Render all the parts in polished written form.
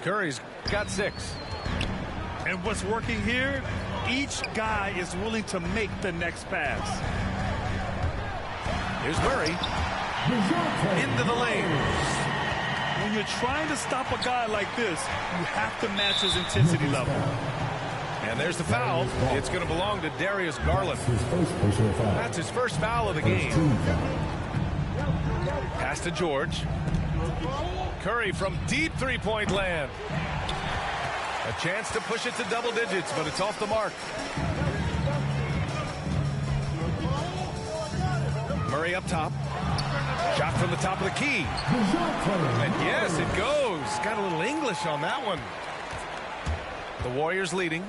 Curry's got 6. And what's working here, each guy is willing to make the next pass. Here's Murray. Into the lane. When you're trying to stop a guy like this, you have to match his intensity level. And there's the foul. It's going to belong to Darius Garland. That's his first foul of the game. Pass to George. Curry from deep three-point land. A chance to push it to double digits, but it's off the mark. Murray up top. Shot from the top of the key. And yes, it goes. Got a little English on that one. The Warriors leading.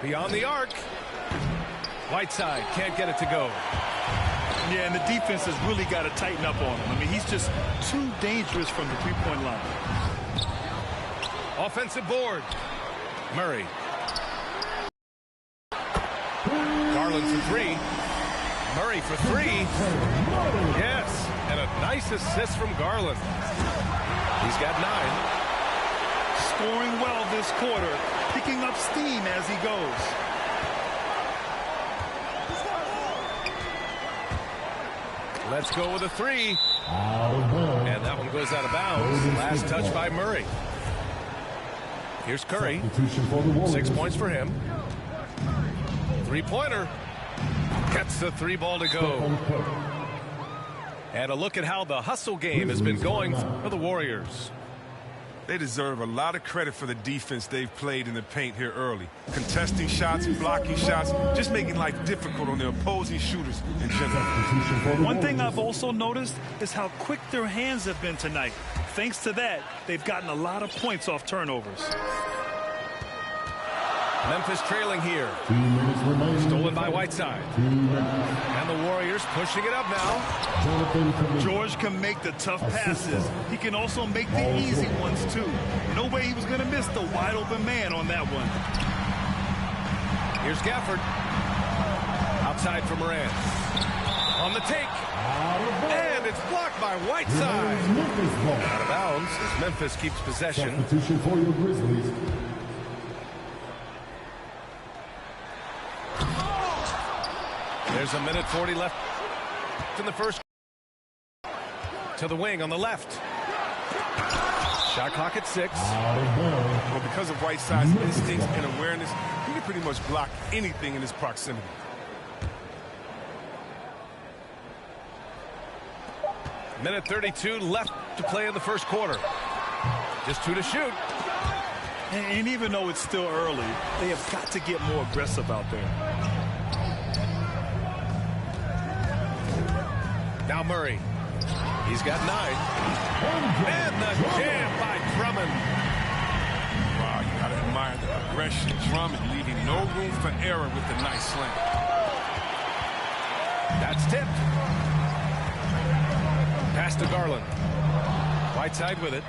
Beyond the arc. Whiteside can't get it to go. Yeah, and the defense has really got to tighten up on him. I mean, he's just too dangerous from the three-point line. Offensive board. Murray. Garland for 3. Murray for 3. Yes, and a nice assist from Garland. He's got 9. Scoring well this quarter, picking up steam as he goes. Let's go with a 3. And that one goes out of bounds. Last touch by Murray. Here's Curry. 6 points for him. Three-pointer. Gets the 3 ball to go. And a look at how the hustle game has been going for the Warriors. They deserve a lot of credit for the defense they've played in the paint here early. Contesting shots, blocking shots, just making life difficult on the opposing shooters in general. One thing I've also noticed is how quick their hands have been tonight. Thanks to that, they've gotten a lot of points off turnovers. Memphis trailing here. Stolen by Whiteside. And the Warriors pushing it up now. George can make the tough passes. He can also make the easy ones, too. No way he was going to miss the wide-open man on that one. Here's Gafford. Outside for Morant. On the take. And it's blocked by Whiteside. Out of bounds as Memphis keeps possession. Substitution for your Grizzlies. There's a minute 40 left in the first. To the wing on the left. Shot clock at 6. Well, because of Whiteside's instincts and awareness, he can pretty much block anything in his proximity. Minute 32 left to play in the first quarter. Just 2 to shoot. And even though it's still early, they have got to get more aggressive out there. Now Murray. He's got 9. And the jam by Drummond. Wow, you got to admire the aggression. Drummond leaving no room for error with the nice slam. That's tipped. Pass to Garland. Whiteside with it.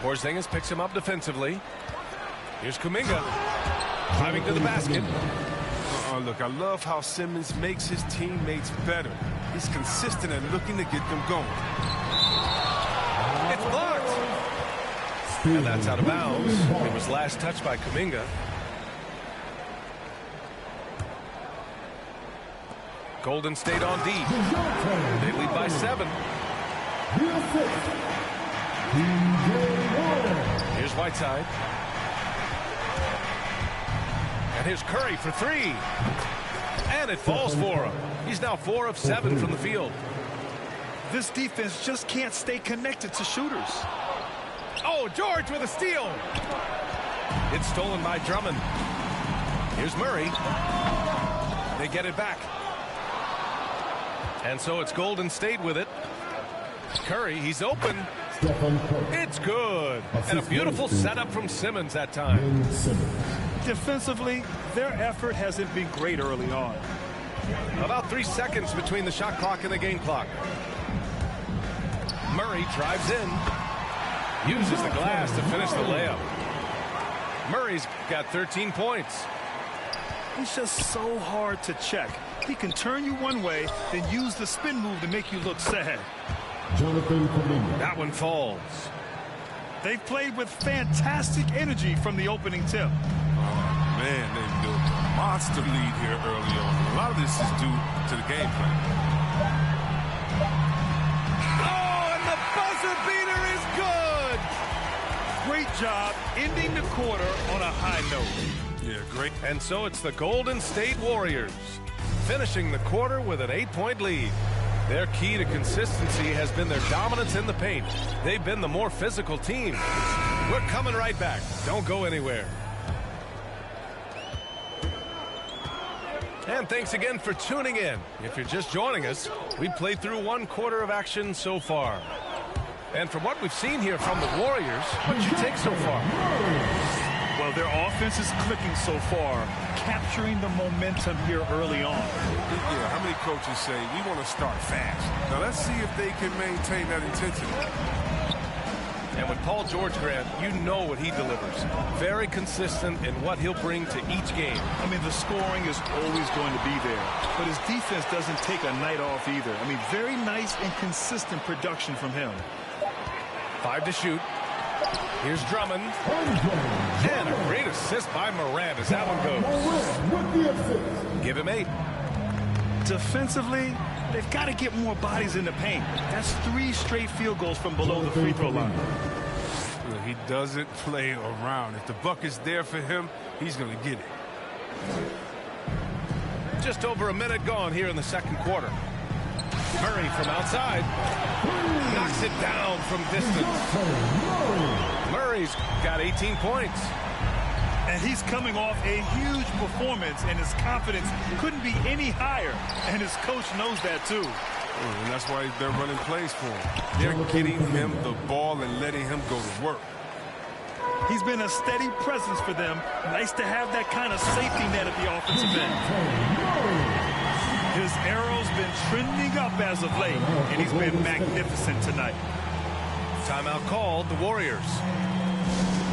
Porzingis picks him up defensively. Here's Kuminga. Driving to the basket. Look, I love how Simmons makes his teammates better. He's consistent and looking to get them going. It's blocked. And that's out of bounds. It was last touched by Kuminga. Golden State on D. They lead by 7. Here's Whiteside. And here's Curry for 3. And it falls for him. He's now 4 of 7 from the field. This defense just can't stay connected to shooters. Oh, George with a steal. It's stolen by Drummond. Here's Murray. They get it back. And so it's Golden State with it. Curry, he's open. It's good. And a beautiful setup from Simmons that time. Defensively, their effort hasn't been great early on. About 3 seconds between the shot clock and the game clock. Murray drives in. Uses the glass to finish the layup. Murray's got 13 points. He's just so hard to check. He can turn you one way, then use the spin move to make you look sad. Jonathan Kuminga. That one falls. They've played with fantastic energy from the opening tip. Oh, man, they built a monster lead here early on. A lot of this is due to the game plan. Oh, and the buzzer beater is good! Great job ending the quarter on a high note. Yeah, great. And so it's the Golden State Warriors finishing the quarter with an 8-point lead. Their key to consistency has been their dominance in the paint. They've been the more physical team. We're coming right back. Don't go anywhere. And thanks again for tuning in. If you're just joining us, we've played through one quarter of action so far. And from what we've seen here from the Warriors, what'd you take so far? Well, their offense is clicking so far, capturing the momentum here early on. Yeah, how many coaches say, we want to start fast? Now, let's see if they can maintain that intensity. And with Paul George, Grant, you know what he delivers. Very consistent in what he'll bring to each game. I mean, the scoring is always going to be there, but his defense doesn't take a night off either. I mean, very nice and consistent production from him. 5 to shoot. Here's Drummond. And a great assist by Morant as that one goes. Give him 8. Defensively, they've got to get more bodies in the paint. That's 3 straight field goals from below the free throw line. He doesn't play around. If the buck is there for him, he's going to get it. Just over a minute gone here in the second quarter. Murray from outside. Knocks it down from distance. Murray's got 18 points. And he's coming off a huge performance, and his confidence couldn't be any higher. And his coach knows that, too. And that's why they're running plays for him. They're getting him the ball and letting him go to work. He's been a steady presence for them. Nice to have that kind of safety net at the offensive end. His arrow's been trending up as of late, and he's been magnificent tonight. Timeout called, the Warriors.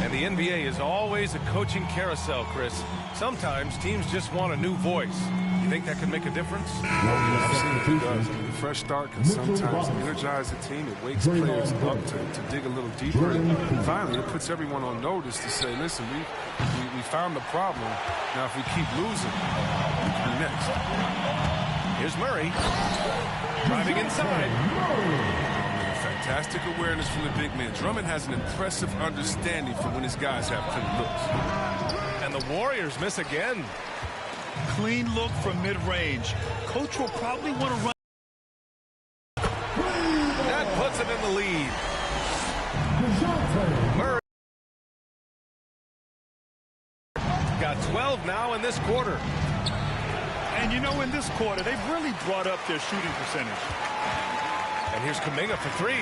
And the NBA is always a coaching carousel, Chris. Sometimes teams just want a new voice. You think that can make a difference? Absolutely does. A fresh start can sometimes energize a team. It wakes players up to dig a little deeper. And finally, it puts everyone on notice to say, listen, we found the problem. Now, if we keep losing, we can be next. Here's Murray. Driving inside. Fantastic awareness from the big man. Drummond has an impressive understanding for when his guys have clean looks. And the Warriors miss again. Clean look from mid-range. Coach will probably want to run. That puts him in the lead. Murray got 12 now in this quarter. And you know, in this quarter, they've really brought up their shooting percentage. And here's Kuminga for 3.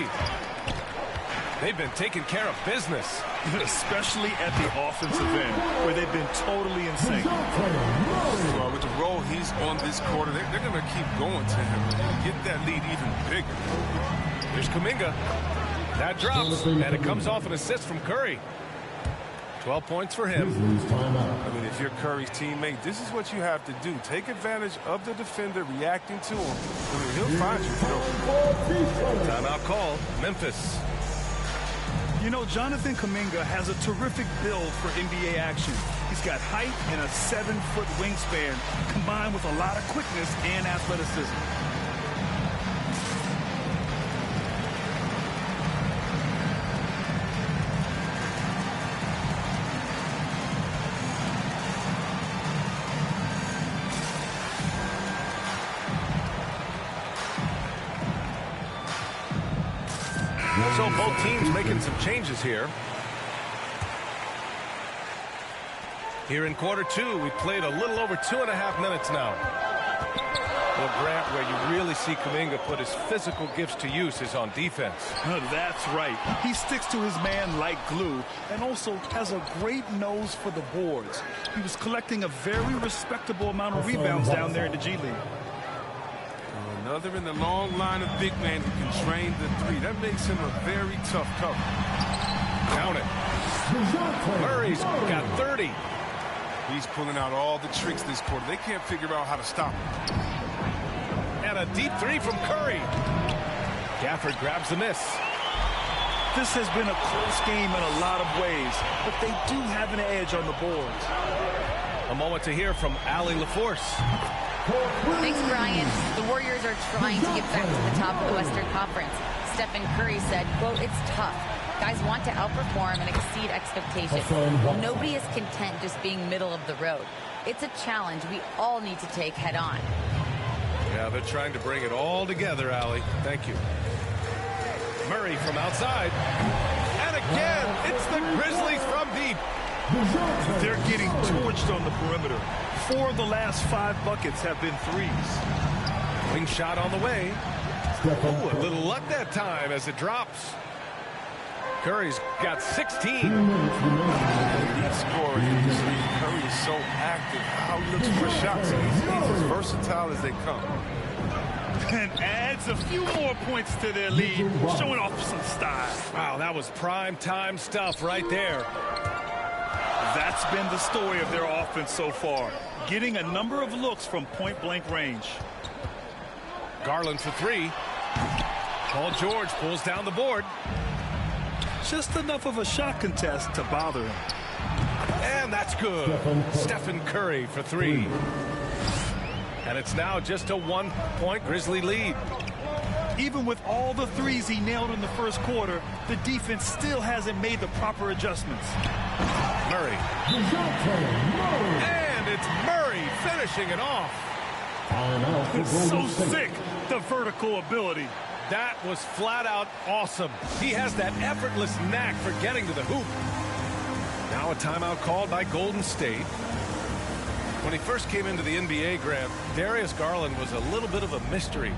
They've been taking care of business. Especially at the offensive end, where they've been totally in sync. Well, with the role he's on this quarter, they're going to keep going to him and get that lead even bigger. Here's Kuminga. That drops, and it comes off an assist from Curry. 12 points for him. I mean, if you're Curry's teammate, this is what you have to do. Take advantage of the defender reacting to him. I mean, he'll find you. Timeout call, Memphis. You know, Jonathan Kuminga has a terrific build for NBA action. He's got height and a 7-foot wingspan, combined with a lot of quickness and athleticism. So both teams making some changes here. Here in quarter 2, we played a little over 2.5 minutes now. Well, Grant, where you really see Kuminga put his physical gifts to use is on defense. That's right. He sticks to his man like glue and also has a great nose for the boards. He was collecting a very respectable amount of rebounds down there in the G League. Another in the long line of big men who can drain the 3. That makes him a very tough cover. Count it. Murray's got 30. He's pulling out all the tricks this quarter. They can't figure out how to stop him. And a deep 3 from Curry. Gafford grabs the miss. This has been a close game in a lot of ways, but they do have an edge on the boards. A moment to hear from Allie LaForce. Thanks, Brian. The Warriors are trying to get back to the top of the Western Conference. Stephen Curry said, quote, "It's tough. Guys want to outperform and exceed expectations. Nobody is content just being middle of the road. It's a challenge we all need to take head on." Yeah, they're trying to bring it all together, Allie. Thank you. Murray from outside. And again, it's the Grizzlies from deep. They're getting torched on the perimeter. 4 of the last 5 buckets have been threes. Wing shot on the way. Oh, a little luck that time as it drops. Curry's got 16. Lead scorer in this league. Curry is so active. How he looks for shots. He's as versatile as they come. And adds a few more points to their lead, showing off some style. Wow, that was prime time stuff right there. That's been the story of their offense so far, getting a number of looks from point-blank range. Garland for 3. Paul George pulls down the board. Just enough of a shot contest to bother him. And that's good. Stephen Curry for 3. And it's now just a 1-point Grizzly lead. Even with all the threes he nailed in the first quarter, the defense still hasn't made the proper adjustments. Murray. And it's Murray finishing it off. It's so sick, the vertical ability. That was flat out awesome. He has that effortless knack for getting to the hoop. Now a timeout called by Golden State. When he first came into the NBA, Grant, Darius Garland was a little bit of a mystery.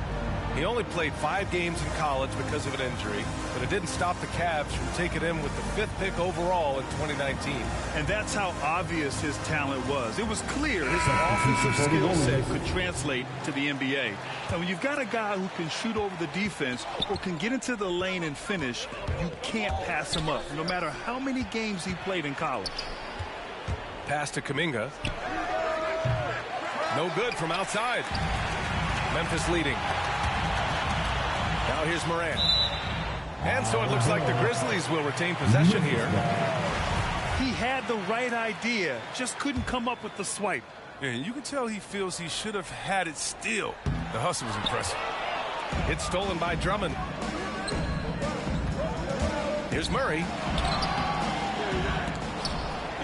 He only played 5 games in college because of an injury, but it didn't stop the Cavs from taking him with the 5th pick overall in 2019. And that's how obvious his talent was. It was clear his offensive skill set could translate to the NBA. And when you've got a guy who can shoot over the defense or can get into the lane and finish, you can't pass him up, no matter how many games he played in college. Pass to Kuminga. No good from outside. Memphis leading. Now here's Morant. And so it looks like the Grizzlies will retain possession here. He had the right idea, just couldn't come up with the swipe. Yeah, and you can tell he feels he should have had it still. The hustle was impressive. It's stolen by Drummond. Here's Murray.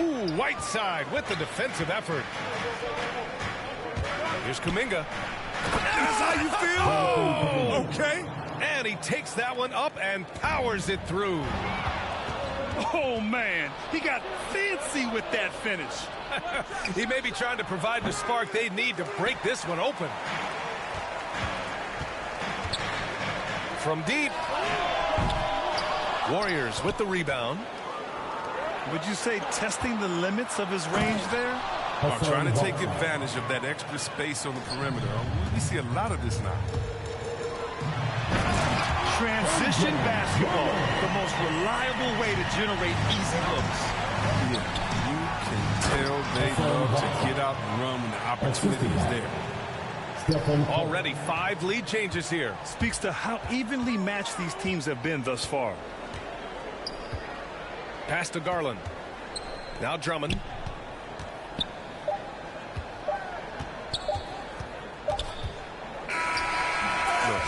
Ooh, Whiteside with the defensive effort. Here's Kuminga. That's how you feel? Oh, okay. And he takes that one up and powers it through. Oh, man, he got fancy with that finish. He may be trying to provide the spark they need to break this one open. From deep. Warriors with the rebound. Would you say testing the limits of his range there? Trying to take advantage of that extra space on the perimeter. We see a lot of this now. Transition basketball, the most reliable way to generate easy looks. Yeah, you can tell they love to get out and run when the opportunity is there. Already 5 lead changes here. Speaks to how evenly matched these teams have been thus far. Pass to Garland. Now Drummond.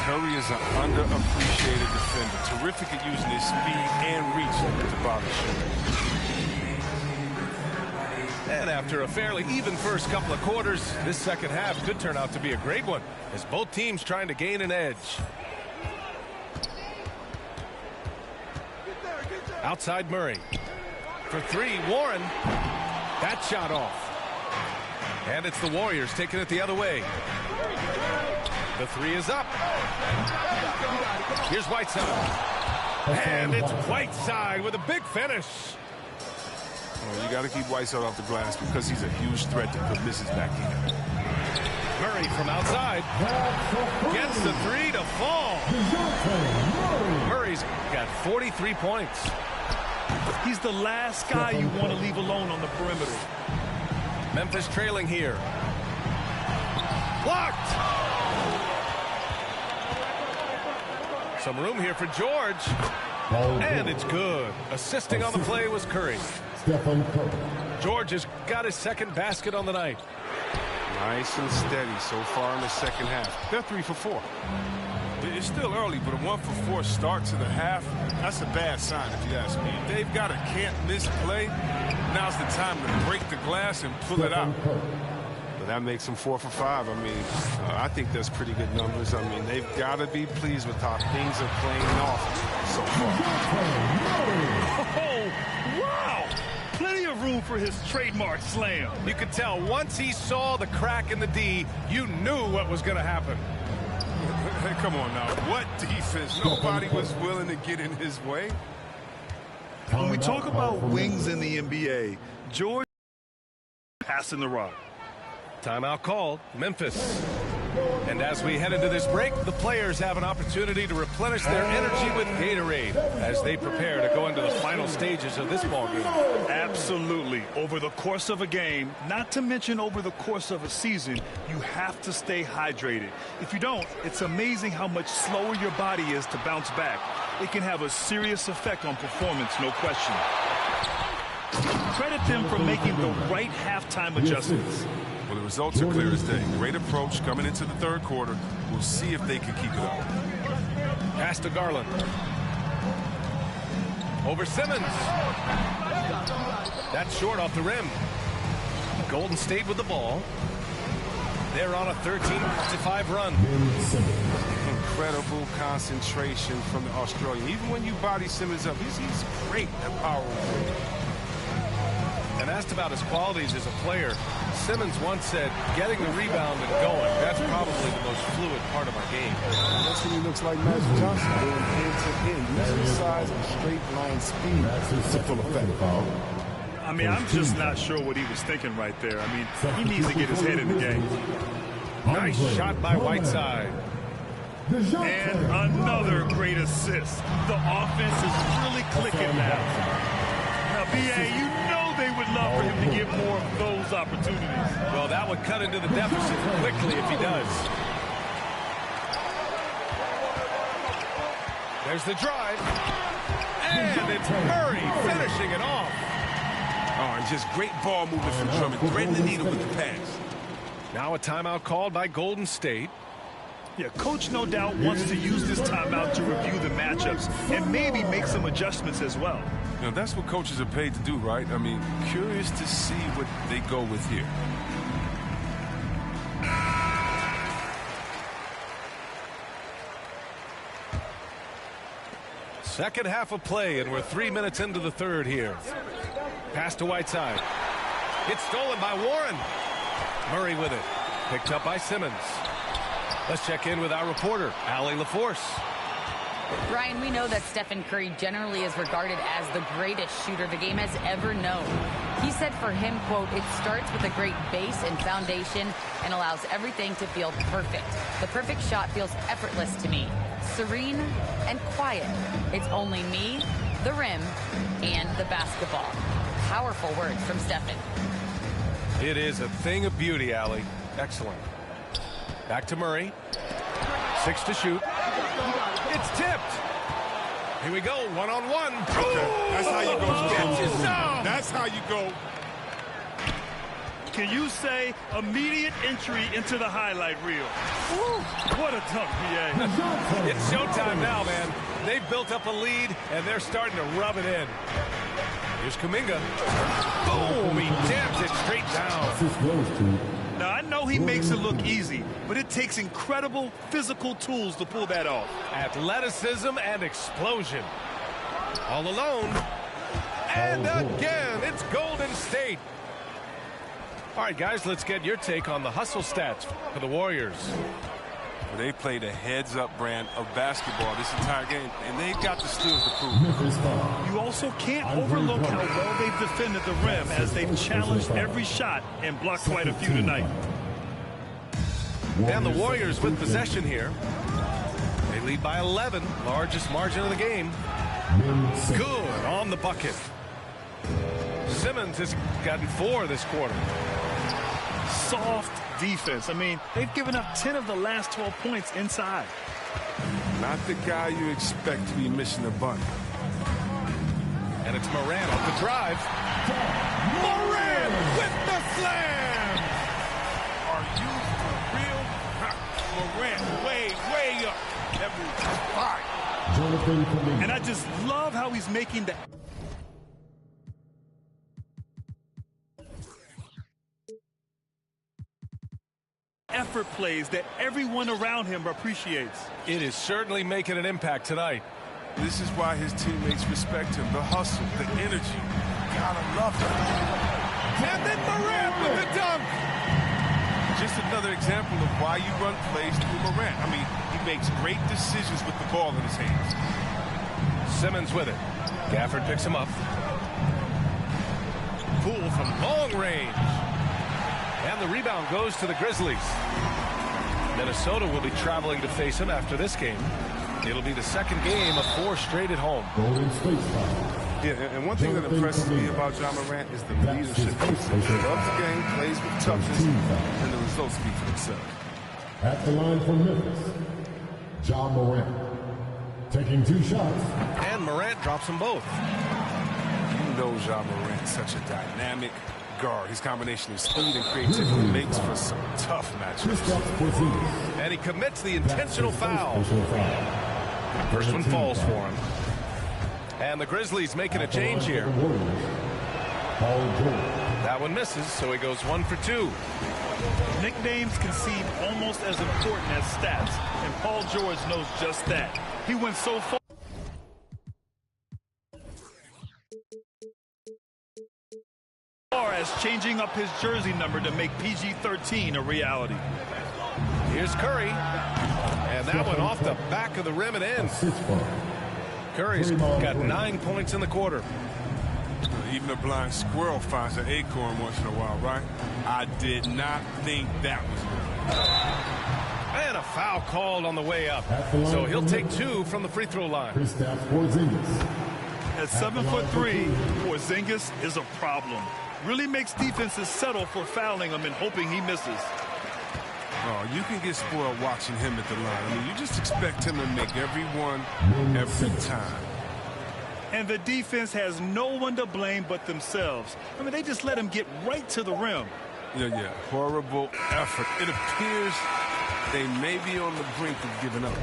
Curry is an underappreciated defender. Terrific at using his speed and reach to bother shooters. And after a fairly even first couple of quarters, this second half could turn out to be a great one as both teams trying to gain an edge. Outside Murray. For 3, Warren. That shot off. And it's the Warriors taking it the other way. The 3 is up. Here's Whiteside. And it's Whiteside with a big finish. Well, you got to keep Whiteside off the glass because he's a huge threat to put misses back in. Murray from outside. Gets the 3 to fall. Murray's got 43 points. He's the last guy you want to leave alone on the perimeter. Memphis trailing here. Blocked. Some room here for George. And it's good. Assisting on the play was Curry. George has got his second basket on the night. Nice and steady so far in the second half. They're 3 for 4. It's still early, but a 1 for 4 start to the half, that's a bad sign if you ask me. If they've got a can't-miss play, now's the time to break the glass and pull it out. But that makes them 4 for 5. I mean, I think that's pretty good numbers. I mean, they've got to be pleased with how things are playing off so far. Oh, wow! Plenty of room for his trademark slam. You could tell once he saw the crack in the D, you knew what was going to happen. Hey, come on now. What defense? Nobody was willing to get in his way. When we talk about wings in the NBA, George passing the rock. Timeout called, Memphis. And as we head into this break, the players have an opportunity to replenish their energy with Gatorade as they prepare to go into the final stages of this ballgame. Absolutely. Over the course of a game, not to mention over the course of a season, you have to stay hydrated. If you don't, it's amazing how much slower your body is to bounce back. It can have a serious effect on performance, no question. Credit them for making the right halftime adjustments. Well, the results are clear as day. Great approach coming into the third quarter. We'll see if they can keep it up. Pass to Garland. Over Simmons. That's short off the rim. Golden State with the ball. They're on a 13-5 run. Incredible concentration from the Australian. Even when you body Simmons up, he's great at power. And asked about his qualities as a player, Simmons once said, getting the rebound and going, that's probably the most fluid part of our game. That's when he looks like Magic Johnson doing end-to-end, using size and straight line speed to full effect. I mean, I'm just not sure what he was thinking right there. I mean, he needs to get his head in the game. Nice shot by Whiteside. And another great assist. The offense is really clicking now. Now, B.A., you know they would love for him to get more of those opportunities. Well, that would cut into the deficit quickly if he does. There's the drive. And it's Murray finishing it off. Oh, and just great ball movement from Drummond. Threading the needle with the pass. Now a timeout called by Golden State. Yeah, Coach no doubt wants to use this timeout to review the matchups and maybe make some adjustments as well. You know, that's what coaches are paid to do, right? I mean, curious to see what they go with here. Second half of play, and we're 3 minutes into the third here. Pass to Whiteside. It's stolen by Warren. Murray with it. Picked up by Simmons. Let's check in with our reporter, Allie LaForce. Brian, we know that Stephen Curry generally is regarded as the greatest shooter the game has ever known. He said for him, quote, it starts with a great base and foundation and allows everything to feel perfect. The perfect shot feels effortless to me, serene and quiet. It's only me, the rim, and the basketball. Powerful words from Stephen. It is a thing of beauty, Allie. Excellent. Back to Murray. 6 to shoot. It's tipped. Here we go, one-on-one. Okay. That's how you go. Catches some. That's how you go. Can you say immediate entry into the highlight reel? Woo, what a dunk, B.A. It's showtime now, man. They've built up a lead, and they're starting to rub it in. Here's Kuminga. Boom, he jams it straight down. Now, I know he makes it look easy, but it takes incredible physical tools to pull that off. Athleticism and explosion. All alone. And again, it's Golden State. All right, guys, let's get your take on the hustle stats for the Warriors. They played a heads-up brand of basketball this entire game, and they've got the skills to prove. You also can't overlook how well they've defended the rim as they've challenged every shot and blocked quite a few tonight. And the Warriors with possession here. They lead by 11, largest margin of the game. Good on the bucket. Simmons has gotten 4 this quarter. Soft defense. I mean, they've given up 10 of the last 12 points inside. Not the guy you expect to be missing a bunt. And it's Morant off the drive. Morant with the slam! Are you for real? Morant way up. That move is fire. And I just love how he's making the effort plays that everyone around him appreciates. It is certainly making an impact tonight. This is why his teammates respect him. The hustle, the energy. Gotta love it. And then Morant with the dunk. Just another example of why you run plays through Morant. I mean, he makes great decisions with the ball in his hands. Simmons with it. Gafford picks him up. Poole from long range. And the rebound goes to the Grizzlies. Minnesota will be traveling to face him after this game. It'll be the second game of 4 straight at home. Yeah, and one thing that impresses me about Ja Morant is the leadership. He loves the game, plays with toughness, and the results speak for themselves. At the line for Memphis, Ja Morant. Taking 2 shots. And Morant drops them both. You know Ja Morant's such a dynamic guard. His combination of speed and creativity makes for some tough matchups. And he commits the intentional foul. First one falls for him. And the Grizzlies making a change here. That one misses, so he goes 1 for 2. Nicknames can seem almost as important as stats, and Paul George knows just that. He went so far as changing up his jersey number to make PG-13 a reality. Here's Curry. And that one off the back of the rim and in. Curry's got 9 points in the quarter. Even a blind squirrel finds an acorn once in a while, right? I did not think that was good. And a foul called on the way up. So he'll take 2 from the free throw line. At 7'3", Porzingis is a problem. Really makes defenses settle for fouling him and hoping he misses. Oh, you can get spoiled watching him at the line. I mean, you just expect him to make every one, every time. And the defense has no one to blame but themselves. I mean, they just let him get right to the rim. Yeah. Horrible effort. It appears they may be on the brink of giving up.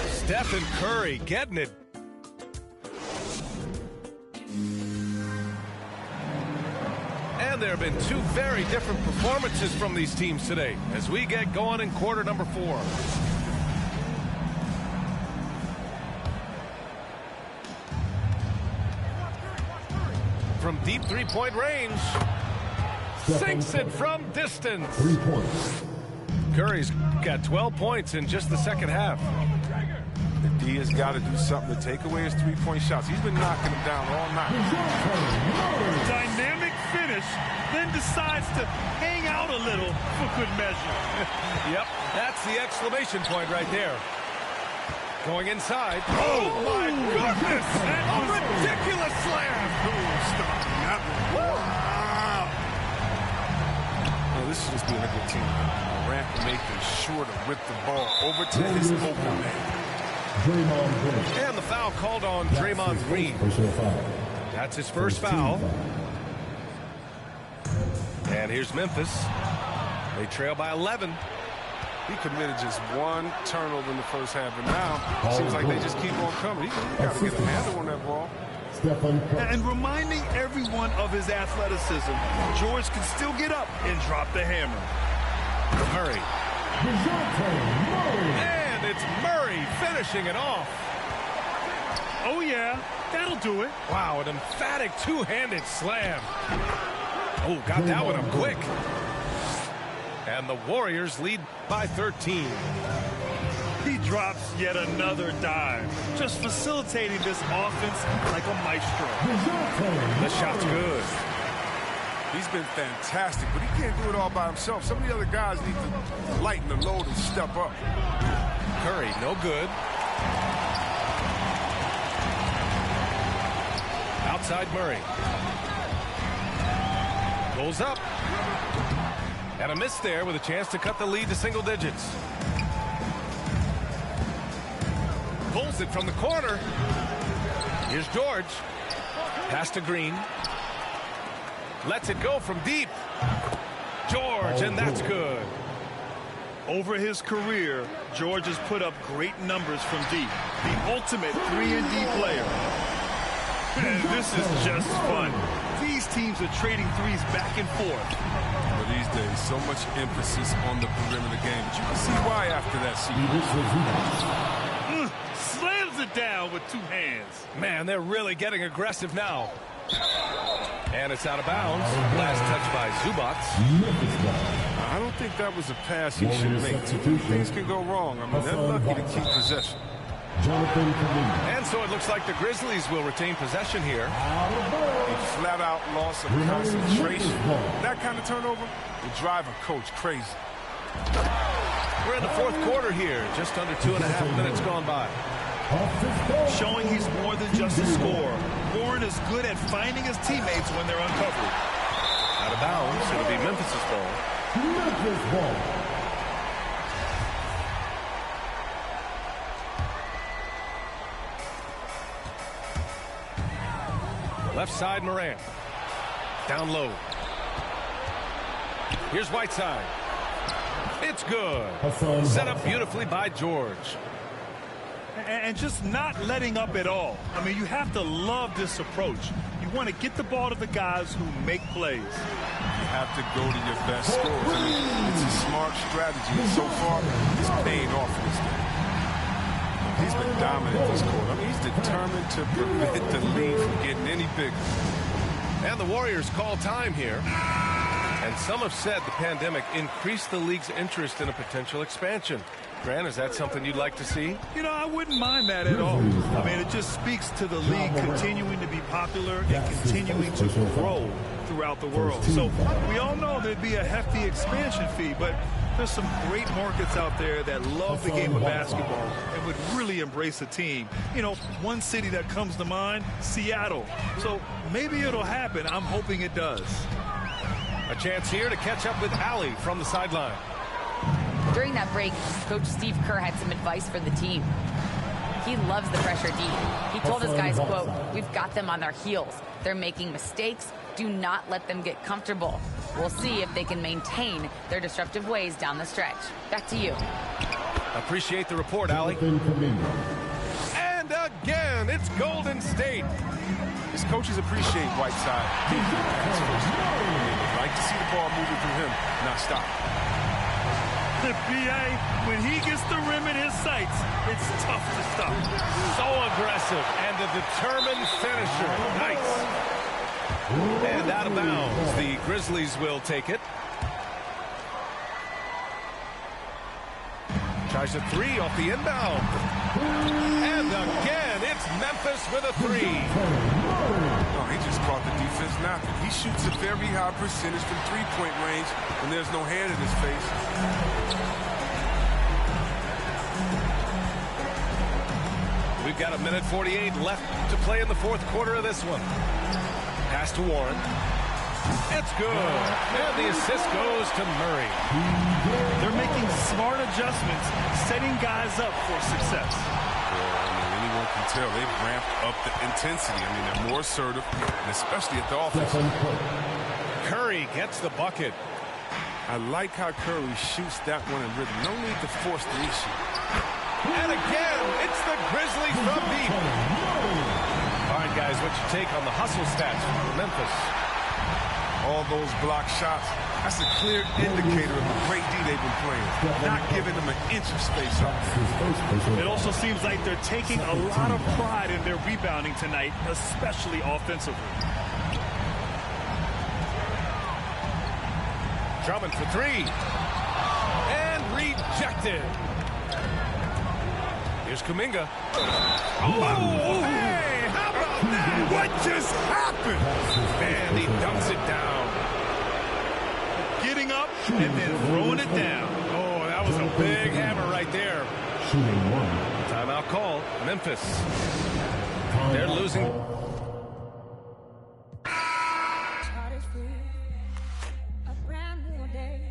Stephen Curry getting it. And there have been 2 very different performances from these teams today as we get going in quarter number 4. From deep 3-point range. Sinks it from distance. 3 points. Curry's got 12 points in just the second half. The D has got to do something to take away his 3-point shots. He's been knocking them down all night. Dynamic finish, then decides to hang out a little for good measure. Yep, that's the exclamation point right there. Going inside. Oh, my goodness! A ridiculous slam! Wow! Well, this should just be a good team. Morant making sure to rip the ball over to his open man. And the foul called on Draymond Green. That's his first foul. And here's Memphis. They trail by 11. He committed just 1 turnover in the first half, and now it seems like they just keep on coming. He got to get a handle on that ball. And reminding everyone of his athleticism, George can still get up and drop the hammer. Murray. And it's Murray finishing it off. Oh, yeah, that'll do it. Wow, an emphatic 2-handed slam. Oh, got that one up quick. And the Warriors lead by 13. He drops yet another dime, just facilitating this offense like a maestro. The shot's good. He's been fantastic, but he can't do it all by himself. Some of the other guys need to lighten the load and step up. Curry, no good. Outside Murray. Pulls up. And a miss there with a chance to cut the lead to single digits. Pulls it from the corner. Here's George. Pass to Green. Lets it go from deep. George, and that's good. Over his career, George has put up great numbers from deep. The ultimate 3-and-D player. And this is just fun. These teams are trading threes back and forth. Well, these days, so much emphasis on the perimeter game. But you can see why after that sequence. Slams it down with 2 hands. Man, they're really getting aggressive now. And it's out of bounds. Last touch by Zubac. I don't think that was a pass he should make. Things can go wrong. I mean, they're lucky to keep possession. And so it looks like the Grizzlies will retain possession here. A flat-out loss of concentration. That kind of turnover will drive a coach crazy. We're in the fourth quarter here. Just under 2.5 minutes gone by. Showing he's more than just a scorer. Warren is good at finding his teammates when they're uncovered. Out of bounds. It'll be Memphis's ball. Memphis ball. Left side, Morant. Down low. Here's Whiteside. It's good. Set up beautifully by George. And just not letting up at all. I mean, you have to love this approach. You want to get the ball to the guys who make plays. You have to go to your best scorers. I mean, it's a smart strategy, and so far, it's paying off in this game. He's been dominant this quarter. I mean, he's determined to prevent the lead from getting any bigger. And the Warriors call time here. And some have said the pandemic increased the league's interest in a potential expansion. Grant, is that something you'd like to see? You know, I wouldn't mind that at all. I mean, it just speaks to the league continuing to be popular and continuing to grow throughout the world. So we all know there'd be a hefty expansion fee, but there's some great markets out there that love the game of basketball and would really embrace a team. You know, one city that comes to mind, Seattle. So maybe it'll happen. I'm hoping it does. A chance here to catch up with Allie from the sideline. During that break, Coach Steve Kerr had some advice for the team. He loves the pressure deep. He told his guys, quote, "We've got them on their heels. They're making mistakes. Do not let them get comfortable. We'll see if they can maintain their disruptive ways down the stretch." Back to you. Appreciate the report, Allie. And again, it's Golden State. His coaches appreciate Whiteside. They like to see the ball moving through him, not stop. The BA, when he gets the rim in his sights, it's tough to stop. So aggressive and a determined finisher. Nice. And out of bounds. The Grizzlies will take it. Tries a 3 off the inbound. And again, it's Memphis with a 3. Oh, he just caught the defense napping. He shoots a very high percentage from three-point range when there's no hand in his face. We've got 1:48 left to play in the fourth quarter of this one. Pass to Warren. It's good. And the assist goes to Murray. They're making smart adjustments, setting guys up for success. Anyone can tell they've ramped up the intensity. I mean, they're more assertive, and especially at the offense. Curry gets the bucket. I like how Curry shoots that one in rhythm. No need to force the issue. And again, it's the Grizzlies from deep. All right, guys, what's your take on the hustle stats for Memphis? All those block shots, that's a clear indicator of the great D they've been playing. Not giving them an inch of space up. It also seems like they're taking a lot of pride in their rebounding tonight, especially offensively. Drummond for 3. And rejected. Here's Kuminga. Oh, hey, how about that? What just happened? And he dumps it down. Getting up and then throwing it down. Oh, that was a big hammer right there. Timeout call, Memphis. They're losing. A brand new day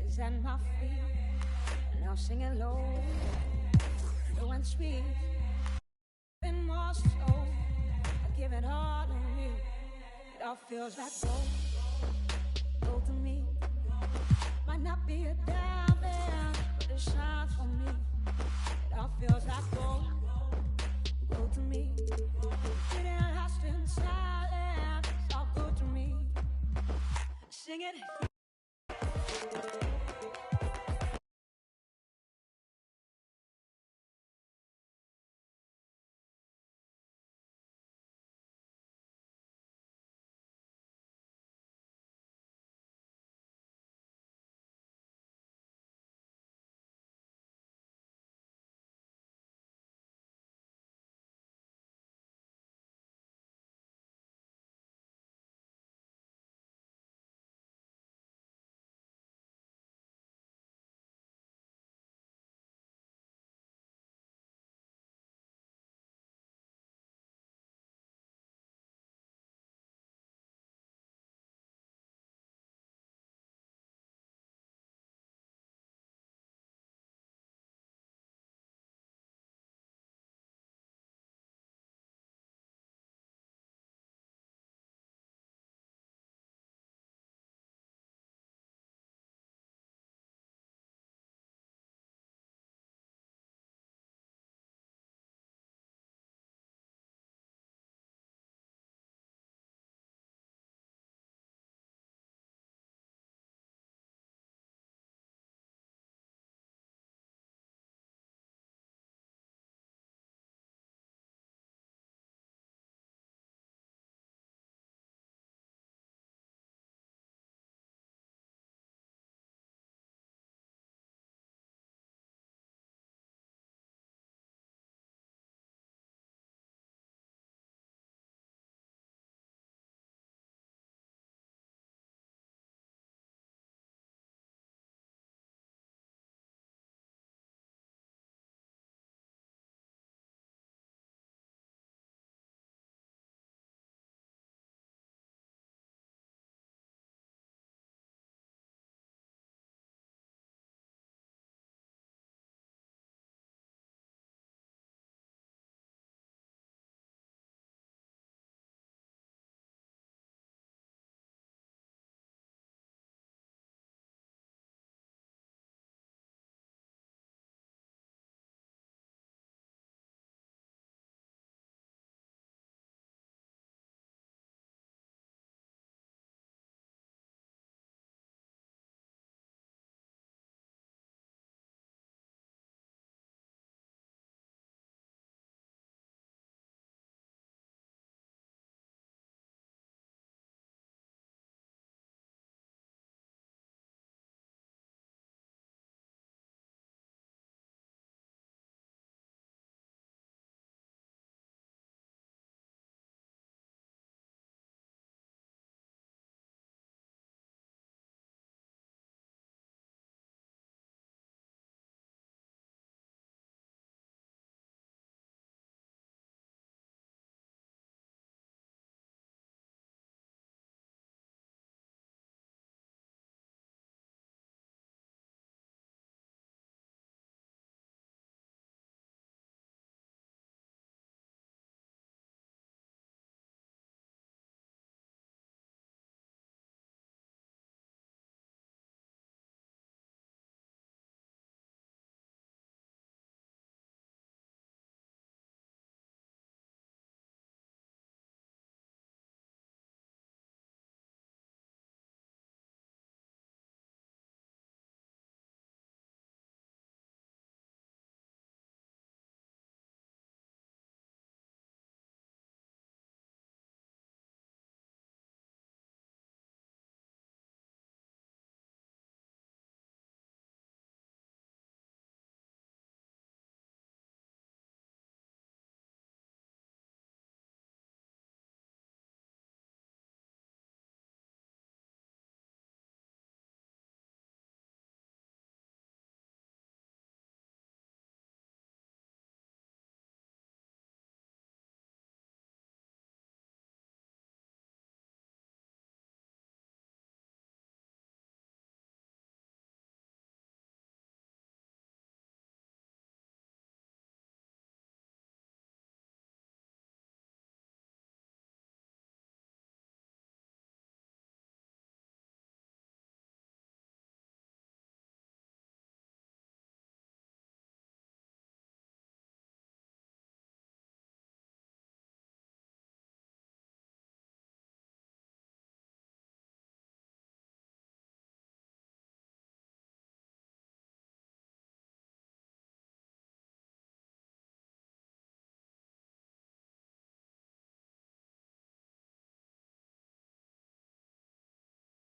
is at my feet. Now singing low, low and sweet. And more so, I give give it all to me. It all feels like gold to me. Might not be a diamond, but it shines for me. It all feels like gold to me. Getting lost in silence, it's all good to me. Sing it.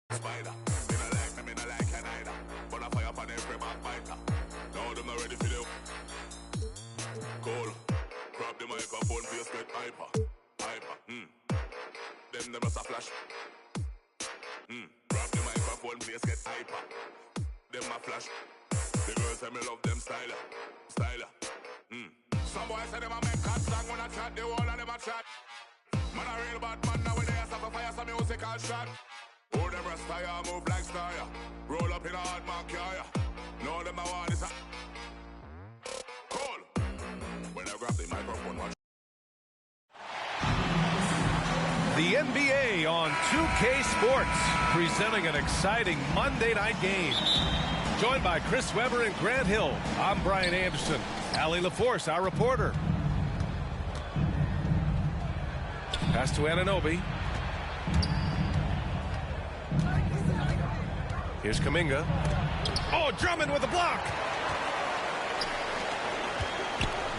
Spider, me no like an either. But I fire upon every backbiter. Now them not ready for the cool. Grab the microphone, please get hyper. Them must a flash. Grab the microphone, please get hyper. Them a flash. The girls say me love them styler. Some boys say them a make cut song when I chat. The whole of them a chat. Man a real bad man nowadays. Have to fire some musical shot. Oh, them rasta move like star. Roll up in a hard mark car. No, them a want this. Cool. When I grab the microphone, watch. The NBA on 2K Sports, presenting an exciting Monday night game. Joined by Chris Webber and Grant Hill, I'm Brian Anderson. Allie LaForce, our reporter. Pass to Anunoby. Here's Kuminga. Oh, Drummond with a block.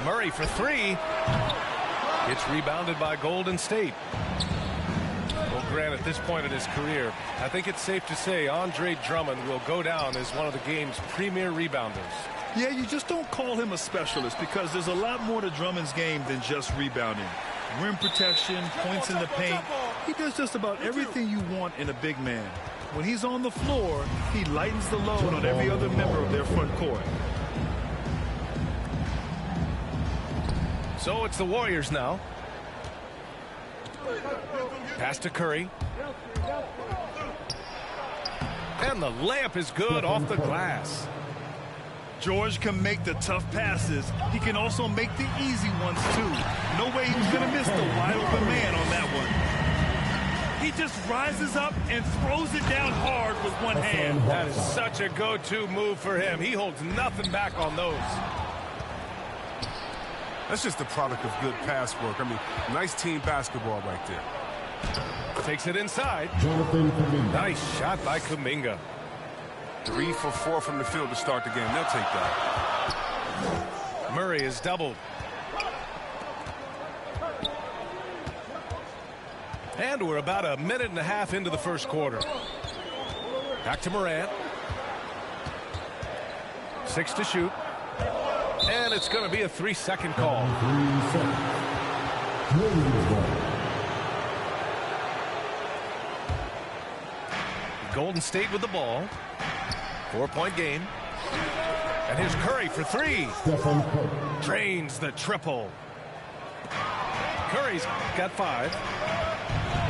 Murray for three. It's rebounded by Golden State. Well, Grant, at this point in his career, I think it's safe to say Andre Drummond will go down as one of the game's premier rebounders. Yeah, you just don't call him a specialist because there's a lot more to Drummond's game than just rebounding. Rim protection, points in the paint. He does just about everything you want in a big man. When he's on the floor, he lightens the load on every other member of their front court. So it's the Warriors now. Pass to Curry. And the layup is good off the glass. George can make the tough passes. He can also make the easy ones, too. No way he's going to miss the wide-open man on that one. He just rises up and throws it down hard with one hand. That is such a go-to move for him. He holds nothing back on those. That's just the product of good pass work. I mean, nice team basketball right there. Takes it inside. Nice shot by Kuminga. 3 for 4 from the field to start the game. They'll take that. Murray is doubled. And we're about a minute and a half into the first quarter. Back to Morant. 6 to shoot. And it's going to be a 3-second call. 3 seconds. Golden State with the ball. 4-point game. And here's Curry for three. Drains the triple. Curry's got 5.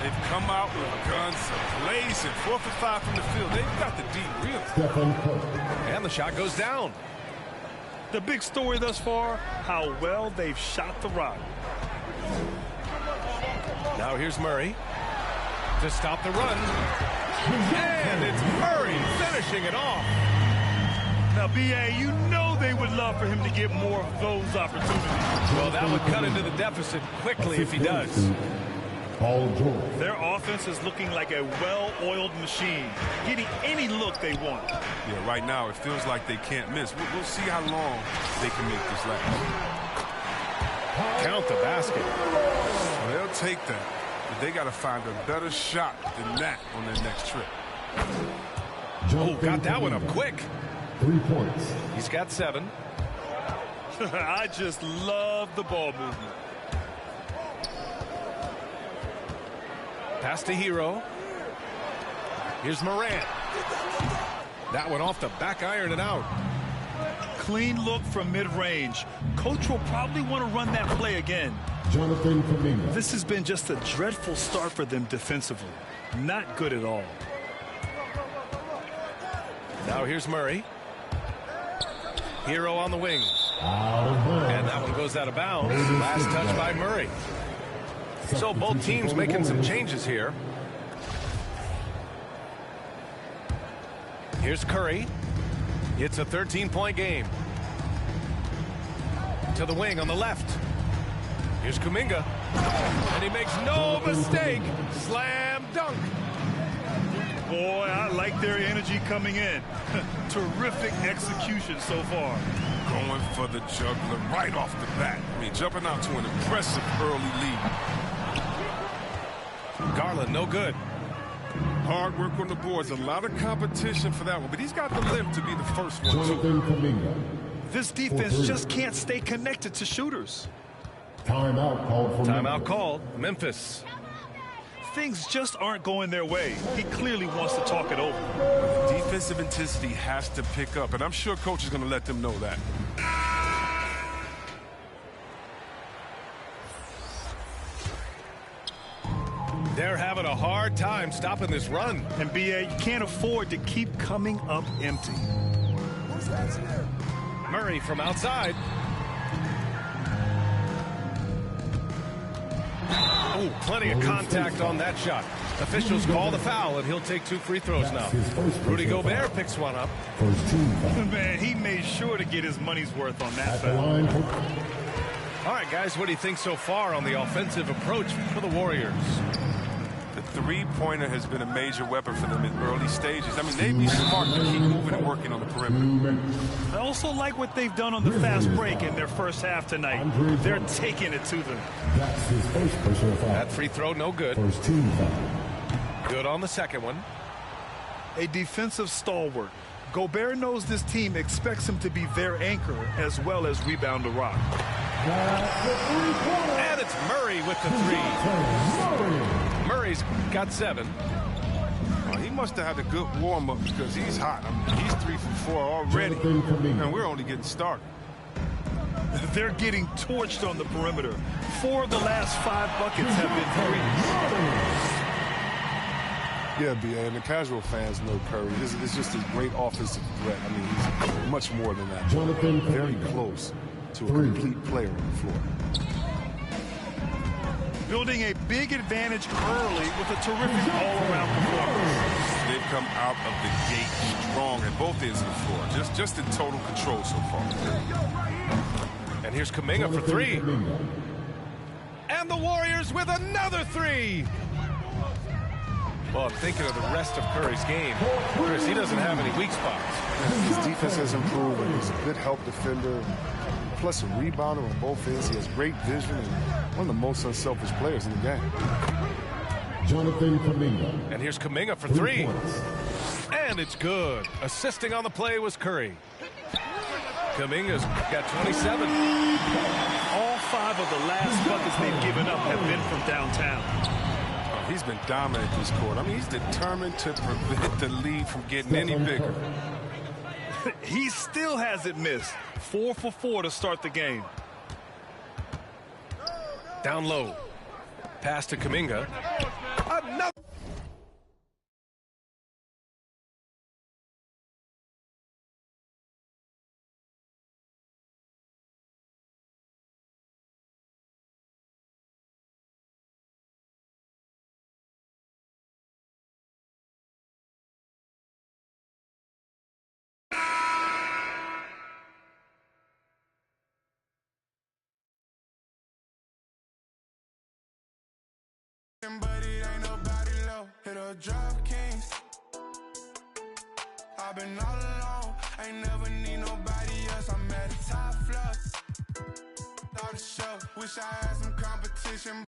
They've come out with guns blazing. 4 for 5 from the field. They've got the deep really. And the shot goes down. The big story thus far, how well they've shot the rock. Now here's Murray to stop the run. And it's Murray finishing it off. Now, B.A., you know they would love for him to get more of those opportunities. Well, that would cut into the deficit quickly if he does. Their offense is looking like a well-oiled machine, getting any look they want. Yeah, right now it feels like they can't miss. We'll see how long they can make this last. Count the basket. Well, they'll take that. But they got to find a better shot than that on their next trip. Oh, got that one up quick. 3 points. He's got 7. I just love the ball movement. Pass to Hero. Here's Morant. That one off the back iron and out. Clean look from mid-range. Coach will probably want to run that play again. Jonathan Kuminga. This has been just a dreadful start for them defensively. Not good at all. Now here's Murray. Hero on the wing. And that one goes out of bounds. Last touch by Murray. So both teams making some changes here. Here's Curry. It's a 13-point game. To the wing on the left. Here's Kuminga. And he makes no mistake. Slam dunk. Boy, I like their energy coming in. Terrific execution so far. Going for the juggler right off the bat. I mean, jumping out to an impressive early lead. Garland, no good. Hard work on the boards. A lot of competition for that one. But he's got the lift to be the first one. Jonathan Kuminga. This defense just can't stay connected to shooters. Timeout called for Timeout called. Memphis. Things just aren't going their way. He clearly wants to talk it over. Defensive intensity has to pick up, and I'm sure coach is going to let them know that. They're having a hard time stopping this run. And B.A., you can't afford to keep coming up empty. Murray from outside. Oh, plenty of contact on that shot. Officials call the foul, and he'll take 2 free throws now. Rudy Gobert picks one up. Man, he made sure to get his money's worth on that foul. All right, guys, what do you think so far on the offensive approach for the Warriors? The three-pointer has been a major weapon for them in early stages. I mean, they'd be smart to keep moving and working on the perimeter. I also like what they've done on the fast break in their first half tonight. They're taking it to them. That's his first personal foul. That free throw, no good. First team foul. Good on the second one. A defensive stalwart. Gobert knows this team expects him to be their anchor as well as rebound the rock. And it's Murray with the 3. Murray's got 7. He must have had a good warm-up because he's hot. I mean, he's 3 for 4 already, and we're only getting started. They're getting torched on the perimeter. 4 of the last 5 buckets have been threes. Yeah, B.A., and the casual fans know Curry. It's just a great offensive threat. I mean, he's much more than that. Very close to a complete player on the floor. Building a big advantage early with a terrific all-around performance. They've come out of the gate strong at both ends of the floor. Just in total control so far. And here's Kuminga for 3. And the Warriors with another 3. Well, I'm thinking of the rest of Curry's game. Chris, he doesn't have any weak spots. His defense has improved, and he's a good help defender. Plus a rebounder on both ends. He has great vision and one of the most unselfish players in the game. Jonathan Kuminga. And here's Kuminga for 3. And it's good. Assisting on the play was Curry. Kuminga's got 27. All 5 of the last buckets they've given up have been from downtown. He's been dominant this quarter. I mean, he's determined to prevent the lead from getting any bigger. He still hasn't missed. 4 for 4 to start the game. Down low. Pass to Kuminga. Another. But it ain't nobody low. Hit a drop kings. I've been all alone. Ain't never need nobody else. I'm at the top floor. All the show. Wish I had some competition.